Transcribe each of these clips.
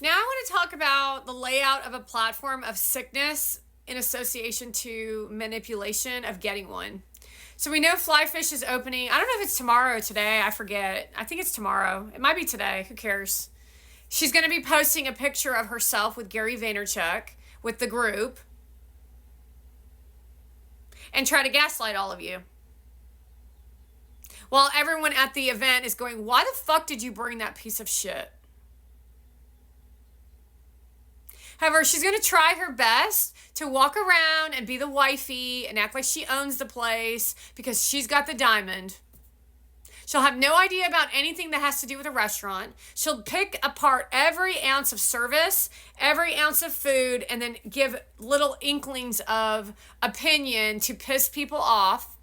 Now I want to talk about the layout of a platform of sickness in association to manipulation of getting one. So we know Flyfish is opening. I don't know if it's tomorrow or today. I forget. I think it's tomorrow. It might be today. Who cares? She's going to be posting a picture of herself with Gary Vaynerchuk with the group and try to gaslight all of you. While everyone at the event is going, why the fuck did you bring that piece of shit? However, she's going to try her best to walk around and be the wifey and act like she owns the place because she's got the diamond. She'll have no idea about anything that has to do with a restaurant. She'll pick apart every ounce of service, every ounce of food, and then give little inklings of opinion to piss people off.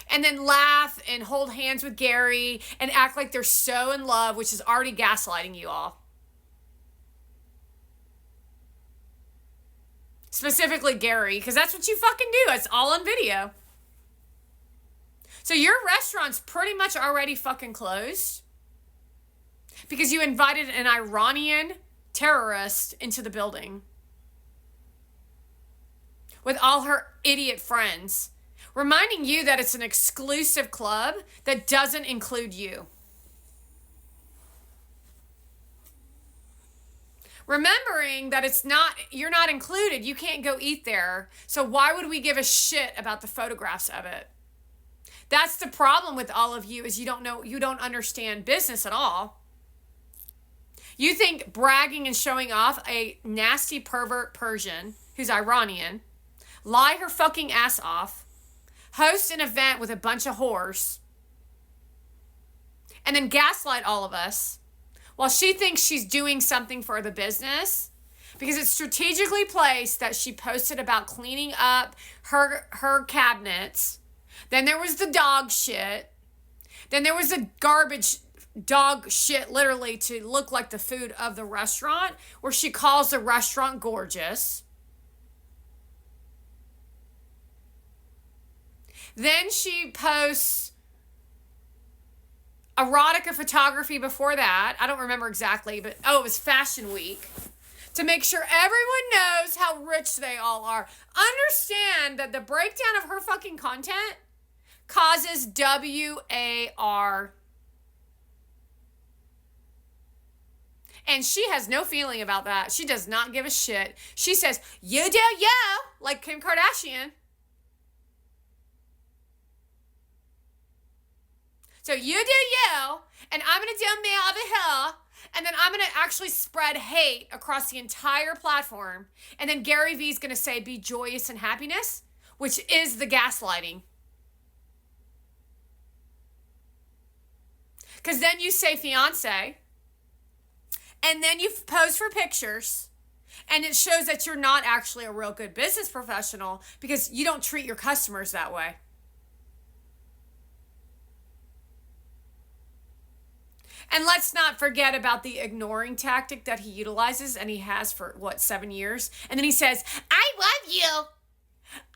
And then laugh and hold hands with Gary and act like they're so in love, which is already gaslighting you all. Specifically Gary, because that's what you fucking do. It's all on video. So your restaurant's pretty much already fucking closed because you invited an Iranian terrorist into the building with all her idiot friends, reminding you that it's an exclusive club that doesn't include you. Remembering that you're not included, you can't go eat there. So why would we give a shit about the photographs of it? That's the problem with all of you is you don't understand business at all. You think bragging and showing off a nasty pervert Persian who's Iranian, lie her fucking ass off, host an event with a bunch of whores, and then gaslight all of us while she thinks she's doing something for the business because it's strategically placed that she posted about cleaning up her cabinets. Then there was the dog shit. Then there was the garbage dog shit, literally to look like the food of the restaurant, where she calls the restaurant gorgeous. Then she posts erotica photography before that. I don't remember exactly, but it was Fashion Week. To make sure everyone knows how rich they all are. Understand that the breakdown of her fucking content causes WAR. And she has no feeling about that. She does not give a shit. She says, you do you, like Kim Kardashian. So you do you, and I'm going to do me over here, and then I'm going to actually spread hate across the entire platform. And then Gary Vee's going to say, be joyous and happiness, which is the gaslighting. Because then you say fiance, and then you pose for pictures, and it shows that you're not actually a real good business professional because you don't treat your customers that way. And let's not forget about the ignoring tactic that he utilizes, and he has for, 7 years? And then he says, I love you.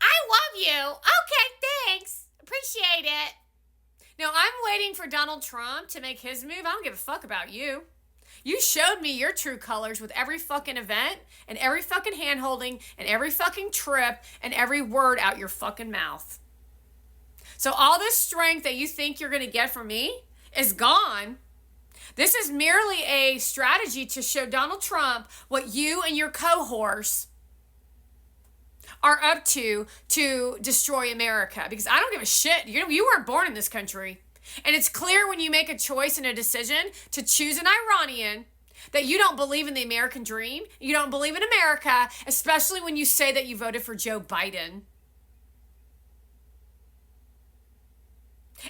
I love you. Okay, thanks. Appreciate it. Now, I'm waiting for Donald Trump to make his move. I don't give a fuck about you. You showed me your true colors with every fucking event and every fucking hand-holding and every fucking trip and every word out your fucking mouth. So all this strength that you think you're going to get from me is gone. This is merely a strategy to show Donald Trump what you and your cohorts are up to destroy America. Because I don't give a shit. You weren't born in this country. And it's clear when you make a choice and a decision to choose an Iranian that you don't believe in the American dream. You don't believe in America, especially when you say that you voted for Joe Biden.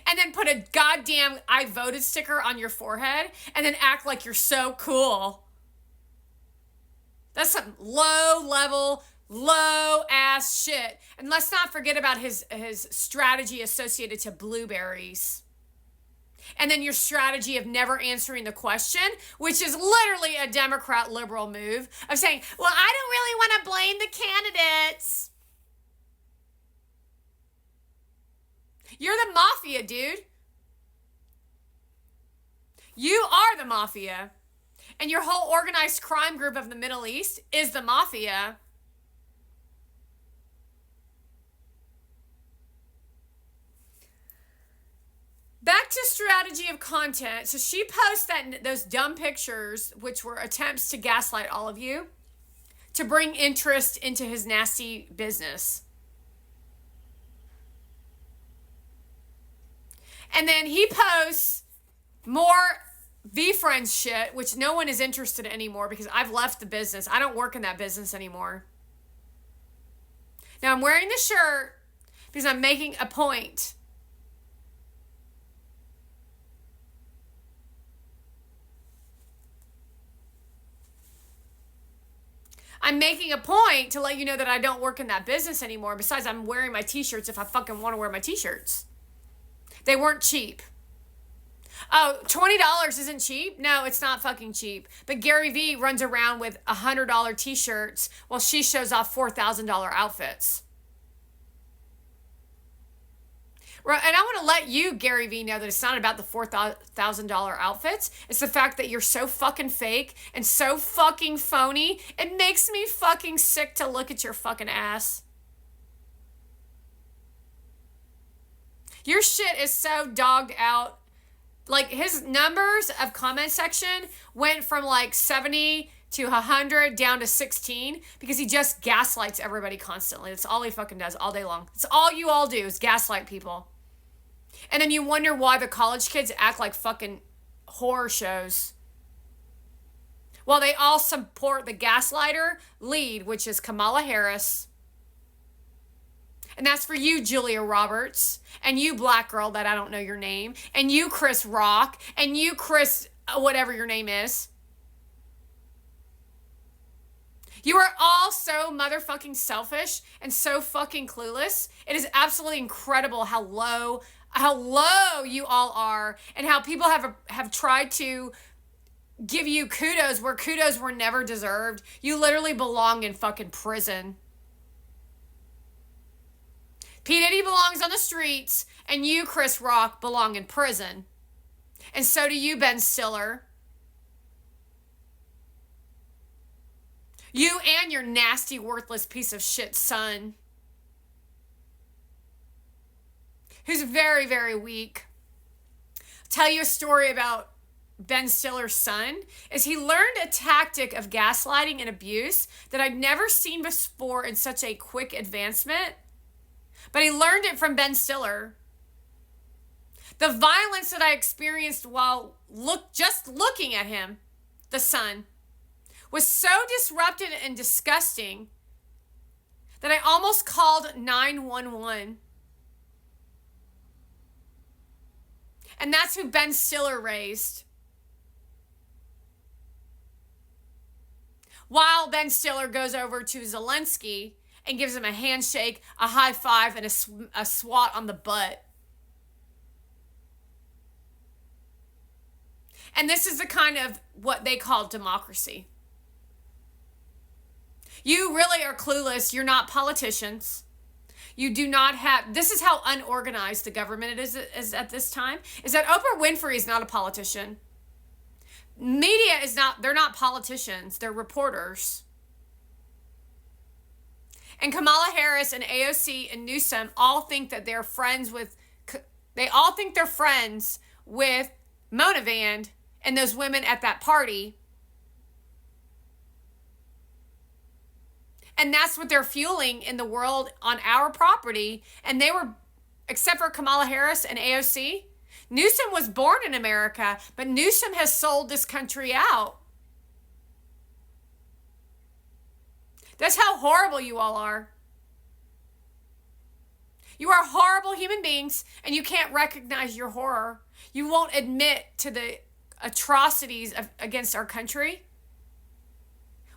And then put a goddamn I voted sticker on your forehead and then act like you're so cool. That's some low-level, low-ass shit. And let's not forget about his strategy associated to blueberries. And then your strategy of never answering the question, which is literally a Democrat liberal move of saying, well, I don't really want to blame the candidates. You're the mafia, dude. You are the mafia. And your whole organized crime group of the Middle East is the mafia. Back to strategy of content. So she posts those dumb pictures, which were attempts to gaslight all of you, to bring interest into his nasty business. And then he posts more VeeFriends shit, which no one is interested in anymore because I've left the business. I don't work in that business anymore. Now I'm wearing the shirt because I'm making a point. I'm making a point to let you know that I don't work in that business anymore. Besides, I'm wearing my t-shirts if I fucking want to wear my t-shirts. They weren't cheap. Oh, $20 isn't cheap? No, it's not fucking cheap. But Gary Vee runs around with $100 t-shirts while she shows off $4,000 outfits. And I want to let you, Gary Vee, know that it's not about the $4,000 outfits. It's the fact that you're so fucking fake and so fucking phony. It makes me fucking sick to look at your fucking ass. Your shit is so dogged out. Like, his numbers of comment section went from like 70 to 100 down to 16 because he just gaslights everybody constantly. That's all he fucking does all day long. That's all you all do is gaslight people. And then you wonder why the college kids act like fucking horror shows. While they all support the gaslighter lead, which is Kamala Harris. And that's for you, Julia Roberts. And you, black girl that I don't know your name. And you, Chris Rock. And you, Chris, whatever your name is. You are all so motherfucking selfish and so fucking clueless. It is absolutely incredible how low you all are and how people have tried to give you kudos where kudos were never deserved. You literally belong in fucking prison. P. Diddy belongs on the streets, and you, Chris Rock, belong in prison. And so do you, Ben Stiller. You and your nasty, worthless piece of shit son. Who's very, very weak. I'll tell you a story about Ben Stiller's son. Is he learned a tactic of gaslighting and abuse that I'd never seen before in such a quick advancement. But he learned it from Ben Stiller. The violence that I experienced while just looking at him, the son, was so disruptive and disgusting that I almost called 911. And that's who Ben Stiller raised. While Ben Stiller goes over to Zelensky and gives him a handshake, a high five, and a swat on the butt. And this is the kind of what they call democracy. You really are clueless. You're not politicians. You do not have... This is how unorganized the government is at this time. Is that Oprah Winfrey is not a politician. Media is not... They're not politicians. They're reporters. And Kamala Harris and AOC and Newsom all think that they're friends with... They all think they're friends with Mona Vand and those women at that party. And that's what they're fueling in the world on our property. And they were, except for Kamala Harris and AOC, Newsom was born in America, but Newsom has sold this country out. That's how horrible you all are. You are horrible human beings, and you can't recognize your horror. You won't admit to the atrocities against our country.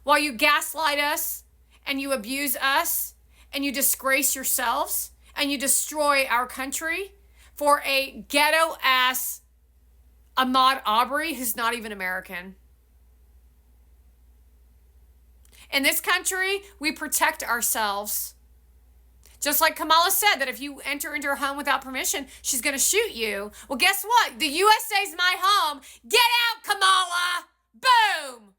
While you gaslight us, and you abuse us, and you disgrace yourselves, and you destroy our country for a ghetto-ass Ahmaud Arbery who's not even American. In this country, we protect ourselves. Just like Kamala said, that if you enter into her home without permission, she's going to shoot you. Well, guess what? The USA's my home. Get out, Kamala! Boom!